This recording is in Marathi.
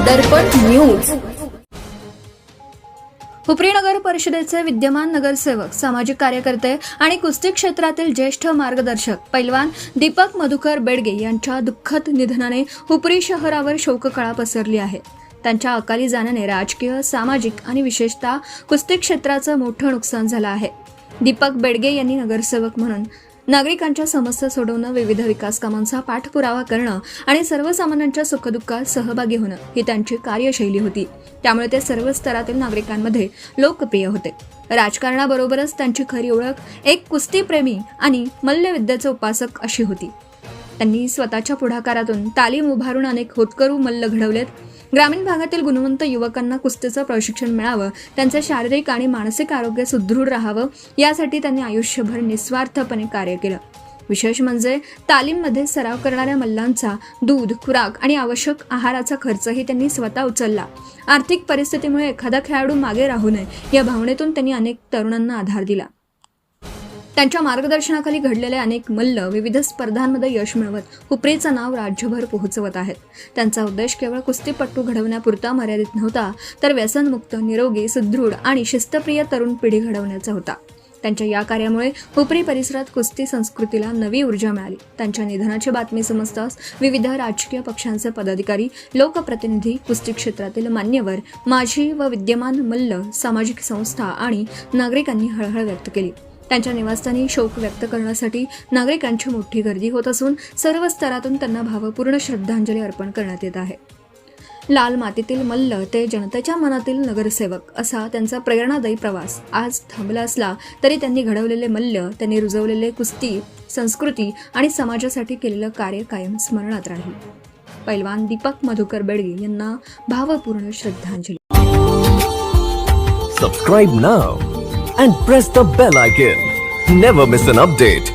दर्पण न्यूज. हुपरी नगर परिषदेचे विद्यमान नगरसेवक, सामाजिक कार्यकर्ते आणि कुस्ती क्षेत्रातील ज्येष्ठ मार्गदर्शक पैलवान दीपक मधुकर बेडगे यांच्या दुःखद निधनाने हुपरी शहरावर शोककळा पसरली आहे. त्यांच्या अकाली जाण्याने राजकीय, सामाजिक आणि विशेषतः कुस्ती क्षेत्राचं मोठं नुकसान झालं आहे. दीपक बेडगे यांनी नगरसेवक म्हणून नागरिकांच्या समस्या सोडवणं, विविध विकास कामांचा पाठपुरावा करणं आणि सर्वसामान्यांच्या सुखदुःखात सहभागी होणं ही त्यांची कार्यशैली होती. त्यामुळे ते सर्व स्तरातील नागरिकांमध्ये लोकप्रिय होते. राजकारणाबरोबरच त्यांची खरी ओळख एक कुस्तीप्रेमी आणि मल्लविद्येचे उपासक अशी होती. त्यांनी स्वतःच्या पुढाकारातून तालीम उभारून अनेक होतकरू मल्ल घडवलेत. ग्रामीण भागातील गुणवंत युवकांना कुस्तीचं प्रशिक्षण मिळावं, त्यांचे शारीरिक आणि मानसिक आरोग्य सुदृढ राहावं यासाठी त्यांनी आयुष्यभर निस्वार्थपणे कार्य केलं. विशेष म्हणजे तालीममध्ये सराव करणाऱ्या मल्लांचा दूध, खुराक आणि आवश्यक आहाराचा खर्चही त्यांनी स्वतः उचलला. आर्थिक परिस्थितीमुळे एखादा खेळाडू मागे राहू नये या भावनेतून त्यांनी अनेक तरुणांना आधार दिला. त्यांच्या मार्गदर्शनाखाली घडलेले अनेक मल्ल विविध स्पर्धांमध्ये यश मिळवत हुपरीचं नाव राज्यभर पोहोचवत आहेत. त्यांचा उद्देश केवळ कुस्तीपटू घडवण्यापुरता मर्यादित नव्हता, तर व्यसनमुक्त, निरोगी, सुदृढ आणि शिस्तप्रिय तरुण पिढी घडवण्याचा होता. त्यांच्या या कार्यामुळे हुपरी परिसरात कुस्ती संस्कृतीला नवी ऊर्जा मिळाली. त्यांच्या निधनाची बातमी समजताच विविध राजकीय पक्षांचे पदाधिकारी, लोकप्रतिनिधी, कुस्ती क्षेत्रातील मान्यवर, माजी व विद्यमान मल्ल, सामाजिक संस्था आणि नागरिकांनी हळहळ व्यक्त केली. त्यांच्या निवासस्थानी शोक व्यक्त करण्यासाठी नागरिकांची मोठी गर्दी होत असून सर्व स्तरातून त्यांना भावपूर्ण श्रद्धांजली अर्पण करण्यात येत आहे. लाल मातीतील मल्ल ते जनतेच्या मनातील नगरसेवक असा त्यांचा प्रेरणादायी प्रवास आज थांबला असला तरी त्यांनी घडवलेले मल्ल, त्यांनी रुजवलेले कुस्ती, संस्कृती आणि समाजासाठी केलेलं कार्य कायम स्मरणात राहील. पैलवान दीपक मधुकर बेडगे यांना भावपूर्ण श्रद्धांजली. Subscribe now and press the bell icon. Never miss an update.